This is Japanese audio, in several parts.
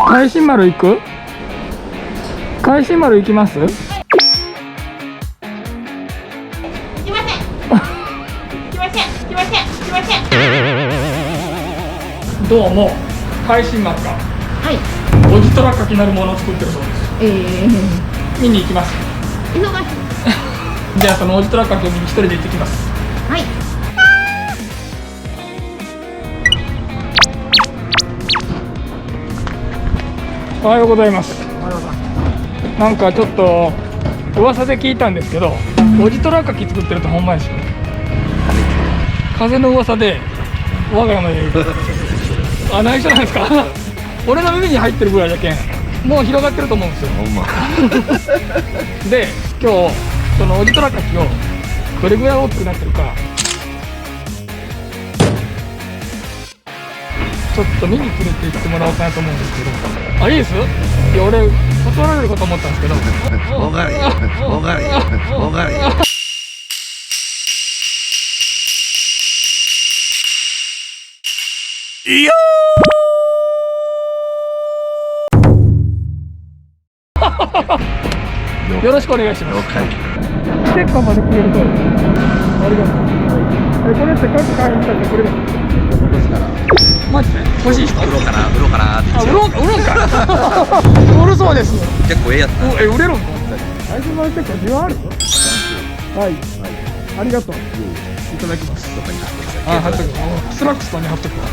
海進丸行く？海進丸行きます？来ません。来ません。来ません。来ません。どうも、海進丸がはい。おじとらかきなるものを作ってるそうです。見に行きます。忙しい。じゃあそのおじとらかきを見に一人で行ってきます。はい。おはようございます。なんかちょっと噂で聞いたんですけど、おじとらかき作ってるとほんまやし、風の噂で我が家の家あ、内緒なんですか？俺の耳に入ってるぐらいだけんもう広がってると思うんですよ。ほんま。で、今日そのおじとらかきをどれぐらい大きくなってるかちょっと見に連れて行ってもらおうかなと思うんですけど。あ、いいです？いや、俺断られるかと思ったんですけど。おがり、おがり、おがり。いやよろしくお願いします。了解。ステッカーまでくれるとありがとう。これって各会員さんでこれでマジで欲しい人？売ろうかなってあ、言っちゃう。売ろうか売るそうです。結構ええやつな。売れるんか？最初のステッカー需要ある？はい、ありがとう。いただきます。どこに貼ってください。あ、貼っとく。スラックスとに貼っとくわ。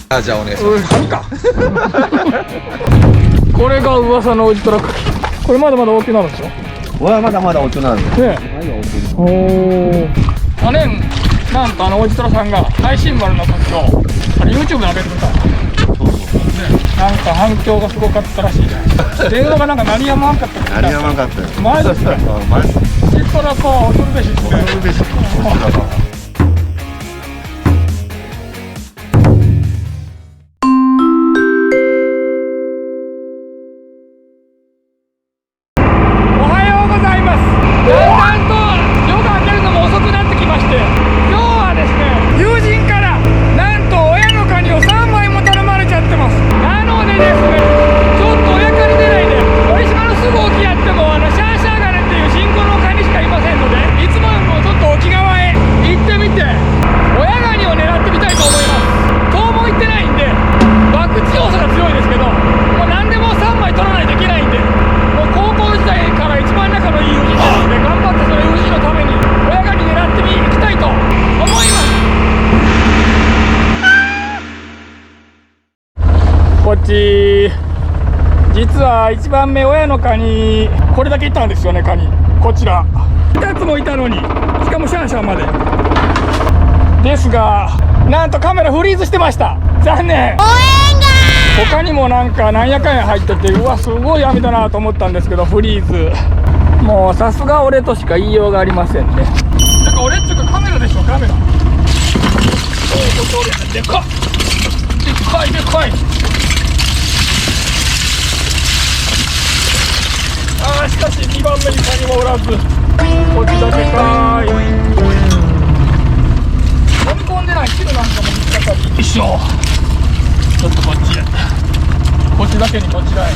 あ、じゃあお願いします。貼るか。これが噂のおじとらかき。これまだまだ大きなるでしょ？俺はまだまだ大人なんで。ねえ。おお。去年なんとおじとらさんが海進丸の時をYouTube で上げてくれた。なんか反響がすごかったらしいじゃないですか。電話がなんか鳴りやまんかった。鳴りやまんかったよ。マジですか？マジ。おじとらか恐るべしですね。恐るべし。こっち実は1番目親のカニこれだけいたんですよね。カニこちら2つもいたのに、しかもシャンシャンまでですが、なんとカメラフリーズしてました。残念。他にもなんかなんやかんや入ってて、うわすごい網だなと思ったんですけど、フリーズ。もうさすが俺としか言いようがありませんね。だから俺っていうかカメラでしょ、カメラ。おお、これでかっ、でかいでかい。あー、しかし2番目にカニもおらず、こっちだけかーい。飲み込んでない汁なんかも見つかったり。よいしょ。ちょっとこっちへ、こっちだけにこちらへ。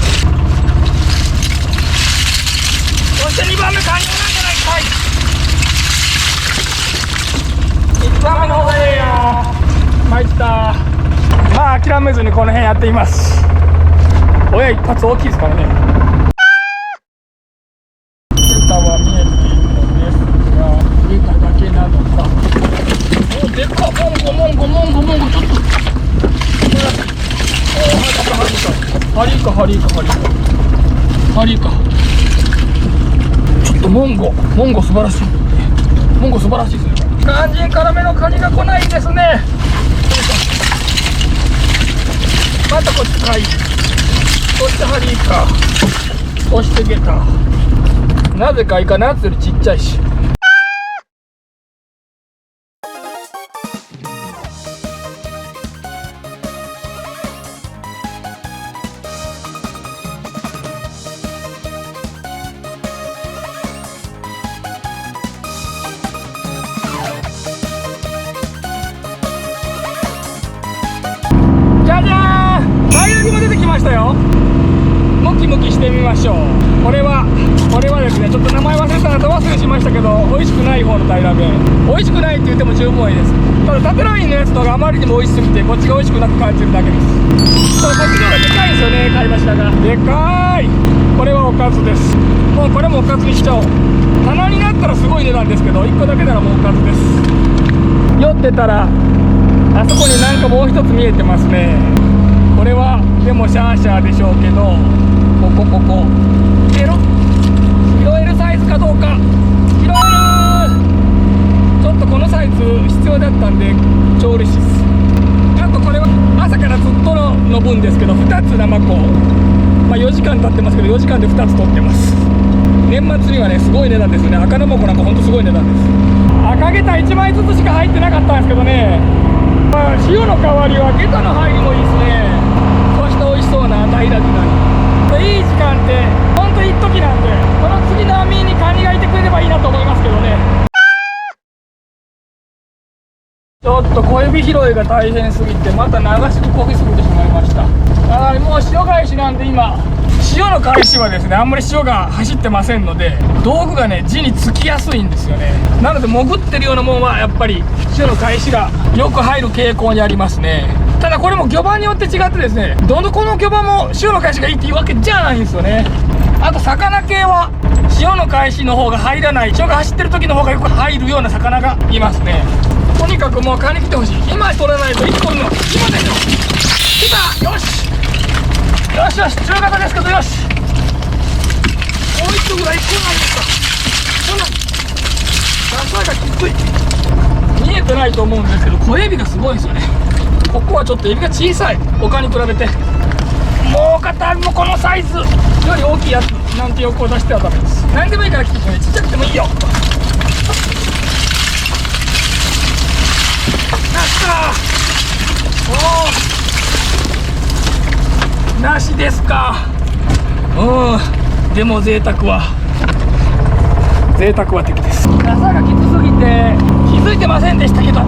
そして2番目カニもなんじゃないかい。1番目の方がええよ。参った。まあ諦めずにこの辺やっています。親一発大きいですからね。は見えているのですが、出ただけなのか。お、でっか、モンゴ、ちょっと。おー、ハリーか。ちょっとモンゴ素晴らしい。モンゴ素晴らしいですね。肝心辛めのカニが来ないですね。またこっちかい。そしてハリーか。そしてゲタ。なぜかイカナッツよりちっちゃいし。むきしてみましょう。これはですね、ちょっと名前忘れたらど忘れしましたけど、美味しくない方の平麺。美味しくないって言っても十分いいです。ただ縦ラインのやつの方があまりにも美味しすぎて、こっちが美味しくなく感じるだけです。ただこっちの方がでかいんですよね、貝柱がでかい。これはおかずです。もうこれもおかずにしちゃおう。棚になったらすごい値段ですけど、1個だけならもうおかずです。酔ってたらあそこになんかもう一つ見えてますね。これはでもシャーシャーでしょうけど、ここ拾えるサイズかどうか。拾える。ちょっとこのサイズ必要だったんで超嬉しいです。あとこれは朝からずっとの分ですけど、2つナマコ、4時間経ってますけど4時間で2つ取ってます。年末にはねすごい値段ですよね。赤ナマコなんかほんとすごい値段です。赤ゲタ1枚ずつしか入ってなかったんですけどね、塩の代わりはゲタの入りもいいですね。そして美味しそうな平らになる。いい時間ってほんと一時なんで、この次の網にカニがいてくれればいいなと思いますけどね。ちょっと小エビ拾いが大変すぎてまた流しこぎすぎてしまいました。もう塩返しなんで、今塩の返しはですねあんまり潮が走ってませんので、道具がね地につきやすいんですよね。なので潜ってるようなもんはやっぱり潮の返しがよく入る傾向にありますね。ただこれも魚場によって違ってですね、どのこの魚場も潮の返しがいいっていうわけじゃないんですよね。あと魚系は潮の返しの方が入らない、潮が走ってる時の方がよく入るような魚がいますね。とにかくもうカニ来てほしい。今取らないといつ取るの。今ですよ。来た。よしよしよし、中型ですけどよし。もう一個ぐらい来ないですか。こんな朝がきつい。見えてないと思うんですけど小エビがすごいですよね。ここはちょっとエビが小さい、他に比べて。もう片もこのサイズより大きいやつなんて欲を出してはダメです。何でもいいから来てくれ。ちっちゃくてもいいよ。なしですか。でも贅沢は敵です。朝がきつすぎて気づいてませんでしたけど、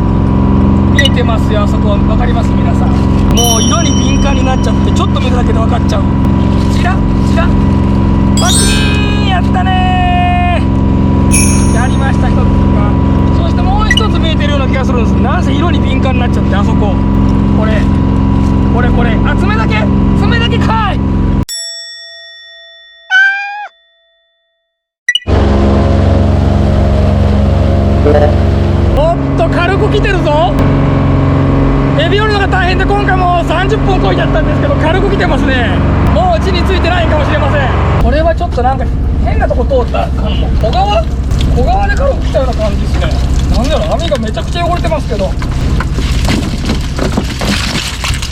見えてますよ、あそこ分かります皆さん。もう色に敏感になっちゃって、ちょっと見るだけで分かっちゃう。チラチラバキーン、やったねー。やりました、一つか。そしてもう一つ見えてるような気がするんです。なんせ色に敏感になっちゃって、あそここれあ、爪だけかい。おっと軽く来てるぞ。エビ寄るのが大変で今回もう30分超えちゃったんですけど、軽く来てますね。もう地についてないかもしれません。これはちょっとなんか変なとこ通ったかも。小川で軽く来たような感じですね。なんだろう、網がめちゃくちゃ汚れてますけど、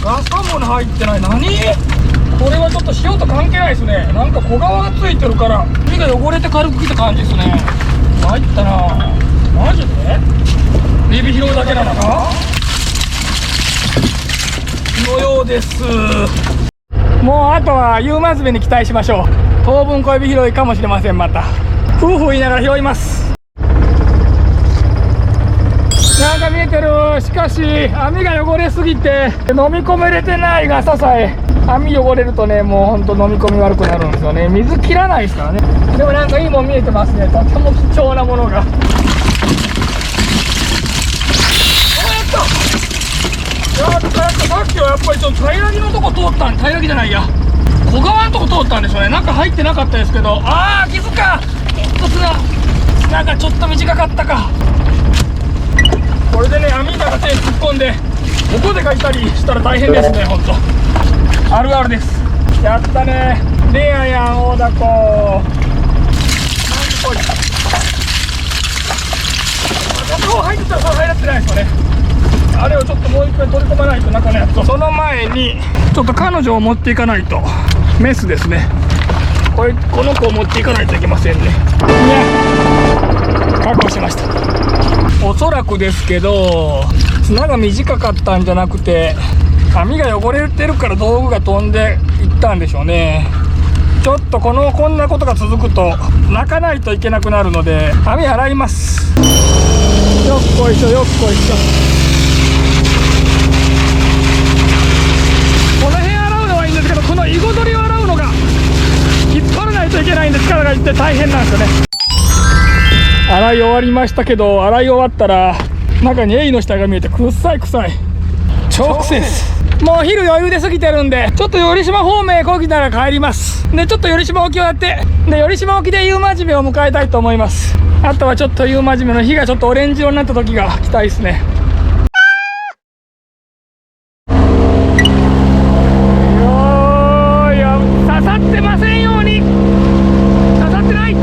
ガスも入ってない。何これはちょっと塩と関係ないですね。なんか小川がついてるから身が汚れて軽く来た感じですね。参ったな。マジでエビ拾うだけなのかのようです。もうあとは夕マズベに期待しましょう。当分小エビ拾いかもしれません。また夫婦言いながら拾います。なんか見えてる。しかし網が汚れすぎて飲み込めれてないがささえ、網汚れるとねもうほんと飲み込み悪くなるんですよね。水切らないですからね。でもなんかいいもん見えてますね。とても貴重なものが。さっきはやっぱりちょっと平らぎのとこ通ったん、平らぎじゃないや、小川のとこ通ったんでしょうね。なんか入ってなかったですけど、あー、傷か。砂がちょっと短かったか。これでね網の中手突っ込んでここでかいたりしたら大変ですね。ほんとあるあるです。やったね。レアやん大ダコ。なんでこい片方入ってたら入ってないですかね。あれをちょっともう一回取り込まないと中のやつと。その前にちょっと彼女を持っていかないと。メスですね。この子を持っていかないといけませんね。確保しました。おそらくですけど砂が短かったんじゃなくて網が汚れてるから道具が飛んでいったんでしょうね。ちょっとこんなことが続くと泣かないといけなくなるので網洗います。よっこいしょよっこいしょ。この辺洗うのはいいんですけど、このイゴ取りを洗うのがわりましたけど、洗い終わったら中にエイの死体が見えて臭い臭い。超臭いです。もう昼余裕で過ぎてるんで、ちょっと寄島方面へこぎなら帰ります。でちょっと寄島沖をやって、で寄島沖で夕まじめを迎えたいと思います。あとはちょっと夕まじめの火がちょっとオレンジ色になった時が来たいですね。刺さってませんように。刺さってない。 OK。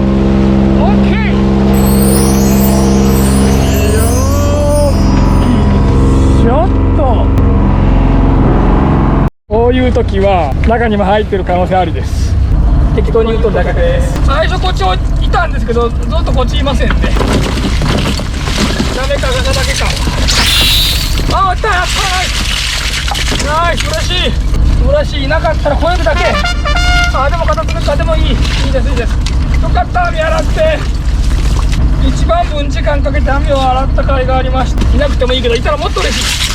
ちょっとこういう時は中にも入ってる可能性ありです。適当に言うとだけです。最初こっちいたんですけど、ずっとこっちいませんって。ダメかガサだけか。あ、あったやった。ナイス。嬉しい嬉しい。いなかったら小指だけ。あ、でも片付けた。でもいいですいいです。よかった。網洗って一番分時間かけて網を洗った甲斐がありました。いなくてもいいけど、いたらもっと嬉しい。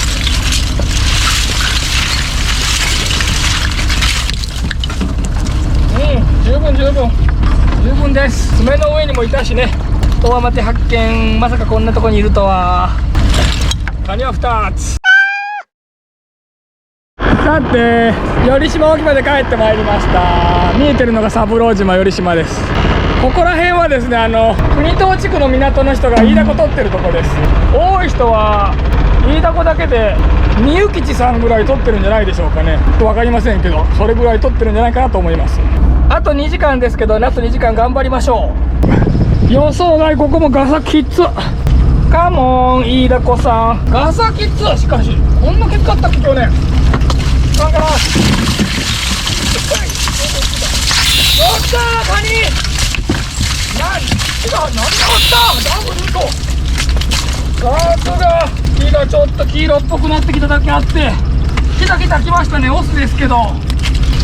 十分です。爪の上にもいたしね。大雨手発見。まさかこんなとこにいるとは。カニは2つ。さて寄島沖まで帰ってまいりました。見えてるのが三郎島寄島です。ここら辺はですね、国東地区の港の人が飯田湖取ってるとこです。多い人は飯田湖だけでみゆきちさんぐらい取ってるんじゃないでしょうかね。分かりませんけど、それぐらい取ってるんじゃないかなと思います。あと2時間ですけど、ラスト2時間頑張りましょう。予想外。ここもガサキッズ。カモン飯田湖さん。ガサキッズ。しかしこんな結果あったっけ去年。カンカラ。おったーカニ。何がおったダブルと。さすが火がちょっと黄色っぽくなってきただけあって、来ましたね。オスですけど、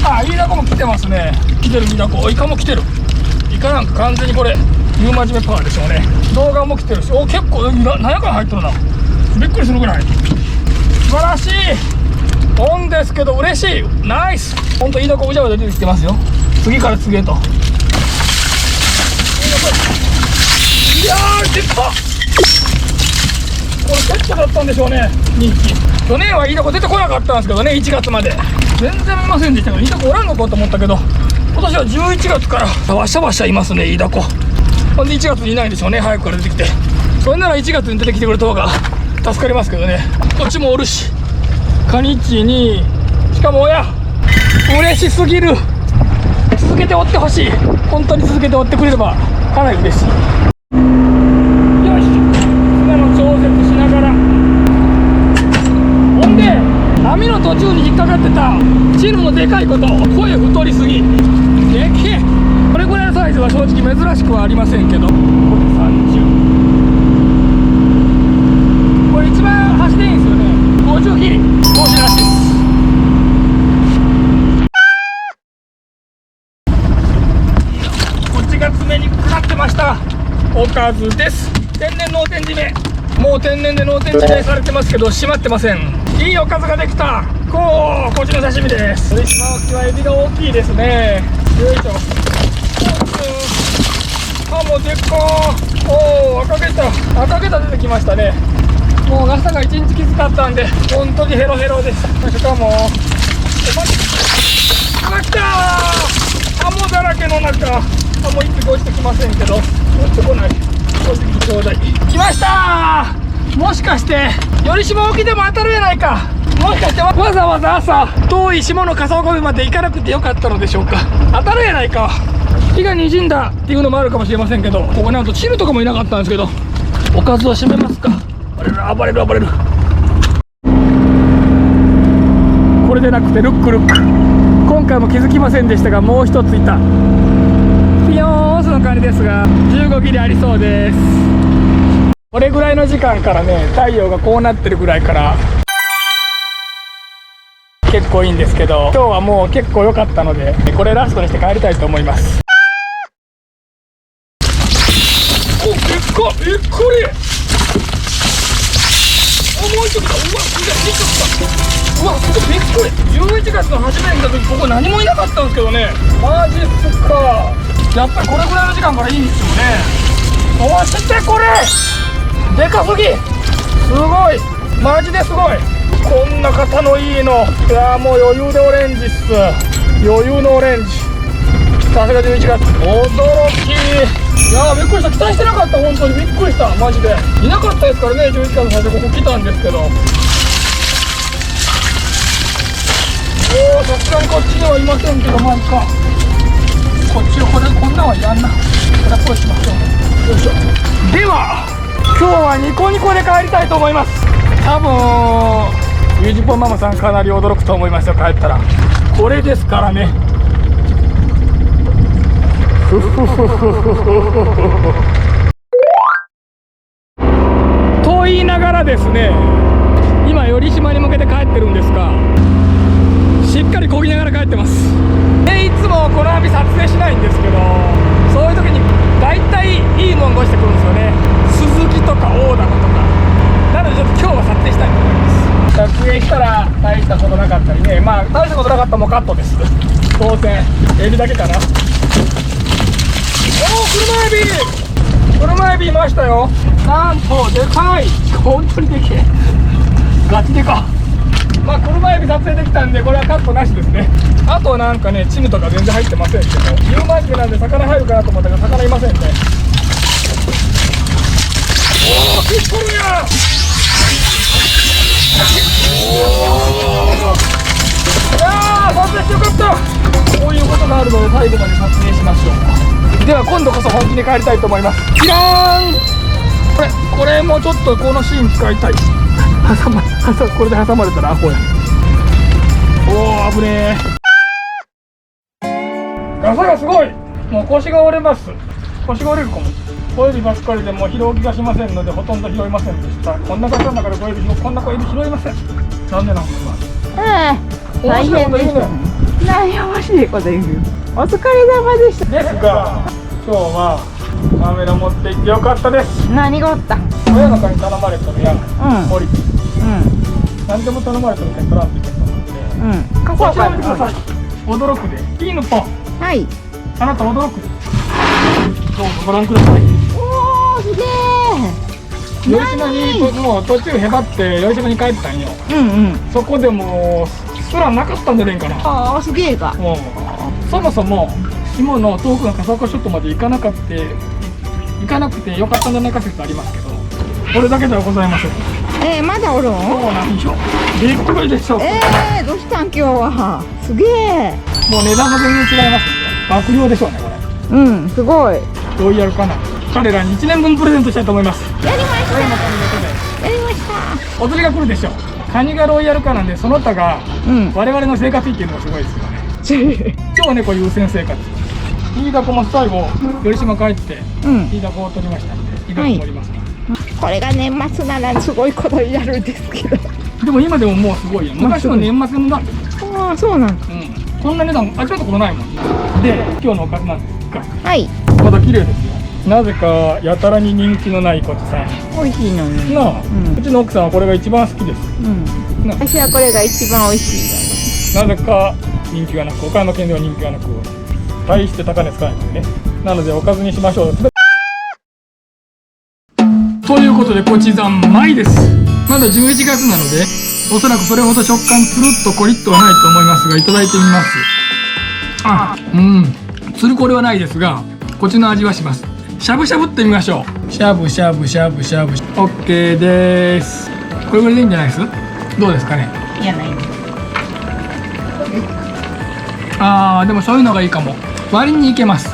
あ、イイダコも来てますね。来てるイイダコ。イカも来てる。イカなんか完全にこれ夕まじめパワーでしょうね。動画も来てるし、お、結構何やから入ってるな。びっくりするぐらい素晴らしいオンですけど嬉しい。ナイス。ほんとイイダコうじゃうじゃ出てきてますよ。次から次へと。いやー出た。これセットだったんでしょうね。2匹。去年はイイダコ出てこなかったんですけどね、1月まで全然見ませんでしたから、イイダコおらんのかと思ったけど、今年は11月からわしゃわしゃいますね、イイダコ。ほんで1月にいないんでしょうね、早くから出てきて。それなら1月に出てきてくれた方が助かりますけどね。こっちもおるし、カニチにしかも親、嬉しすぎる。続けて追ってほしい。本当に続けて追ってくれればかなり嬉しい。よし、砂の調節しながら。ほんで網の途中に引っかかってたチヌのでかいこと、声太りすぎでけえ。これぐらいのサイズは正直珍しくはありませんけど、これ30、これ一番走っていいんですよね。50ギリ50らしいです。こっちが爪にかかってました。おかずです。天然脳天締め。もう天然で脳天締めされてますけど閉まってません。いいおかずができた。こっちの刺身です。鳥島沖はエビが大きいですね。よいしょ。あ、もうでっかー。おお、赤ゲタ出てきましたね。もう朝が1日きつかったんで本当にヘロヘロです。しかもあ、来たー。ハモだらけの中、もう1匹落ちてきませんけど、落ちてこない。落ちてきてちょうだい。来ましたー。もしかして寄島沖でも当たるやないか。もしかしてわざわざ朝遠い下の笠岡部まで行かなくてよかったのでしょうか。当たるやないか。日がにじんだっていうのもあるかもしれませんけど、ここなんとチヌとかもいなかったんですけど、おかずを締めますか。暴れるこれでなくてルック。今回も気づきませんでしたが、もう一ついた。ピヨーンスのカニですが15ギリありそうです。これぐらいの時間からね、太陽がこうなってるぐらいから結構いいんですけど、今日はもう結構良かったので、これラストにして帰りたいと思います。お、でっか、びっくり。もう一つだ。うわ、すげえ、2つだ。うわ、すごいびっくり。11月の初めに来た時ここ何もいなかったんですけどね。マジっすか。やっぱりこれぐらいの時間からいいんですよね。お、してこれでかすぎ、すごい、マジですごい。こんな方のいいの、いやーもう余裕でオレンジっす。余裕のオレンジ。さすが11月、驚き。いやーびっくりした、期待してなかった。本当にびっくりした、マジで。いなかったですからね、11月最初ここ来たんですけど。おお、さすがにこっちにはいませんけど、まあいいか。こっちこれこんなんはいらんな。これはこうしましょう。よいしょ。では今日はニコニコで帰りたいと思います。多分ゆうじぽんママさんかなり驚くと思いますよ、帰ったら。これですからね。と言いながらですね、今寄島に向けて帰ってるんですが、しっかり漕ぎながら帰ってます。でいつもこの網撮影しないんですけど、そういう時に大体いいもんが落ちてくるんですよね。スズキとか大玉とか。なのでちょっと今日は撮影したいと思います。撮影したら大したことなかったりね、まあ大したことなかったらもうカットです。当然エビだけかな。おお、車エビいましたよ。なんとでかい、本当にでけえ、ガチでか。まあ車エビ撮影できたんでこれはカットなしですね。あとはなんかね、チヌとか全然入ってませんけど、夕間時なんで魚入るかなと思ったけど魚いませんね。おお、引っ張るやん。いやー、撮影してよかった。こういうことがあるので最後まで撮影しましょう。では今度こそ本気で帰りたいと思います。キラーン。これもちょっとこのシーン使いたい。これで挟まれたらアホや。おお、危ねえ。ガサがすごい。もう腰が折れます。腰が折れるかも。小指ばっかりでもう拾う気がしませんのでほとんど拾いませんでした。こんなガサの中でこんな小指拾いません。なんでなんですか。大変でしたね。悩ましいこと言う。お疲れ様でした。ですが今日はカメラ持って行ってよかったです。何があった？親の会に頼まれたのやん。降りて。う何でも頼まれたのにトランプ行けと思って。ん。かこちら見てください。驚くで。いいのと。はい。あなた驚くで。どうぞご覧ください。おお、すげえ。より島にもう途中へばってより島に帰ったんよ。そこでもう空なかったんじゃねえかな。ああ、すげえか。そもそも下の遠くの笠岡諸島まで行かなくてよかったんじゃないか説ありますけど、これだけではございません。まだおるん？そうなんでしょ。びっくりでしょ。どうしたん今日は。すげえ。もう値段が全然違いますんで、爆量でしょうねこれ。すごい。ロイヤルかな。彼らに1年分プレゼントしたいと思います。やりましこれもカニた。やりました。お釣りが来るでしょう。カニがロイヤルかなんで、その他が我々の生活費っていうのがすごいですよね。超猫優先生活。飯田子も最後寄島帰って飯田子を取りましたんで、飯田子盛ります、これが年末ならすごいことになるんですけど。でも今でももうすごいよ。昔の年末のなんですよ。ああ、そうなんだ。こんな値段味わったことないもん。で今日のおかずなんですが、はい。まだ綺麗ですよ。なぜかやたらに人気のないこちさん美味しいのに。なあ、うちの奥さんはこれが一番好きです。な私はこれが一番美味しい。なぜか人気がなく、岡山県では人気がなく、大して高値つかないんですね。なのでおかずにしましょう。ということでコチザンマイです。まだ11月なのでおそらくそれほど食感つるっとコリッとはないと思いますが、いただいてみます。つるこれはないですがこっちの味はします。しゃぶしゃぶってみましょう。しゃぶしゃぶしゃぶしゃぶ。 OK です。これぐらいでいいんじゃないです？どうですかね。いや、ない。でもそういうのがいいかも。割にいけます。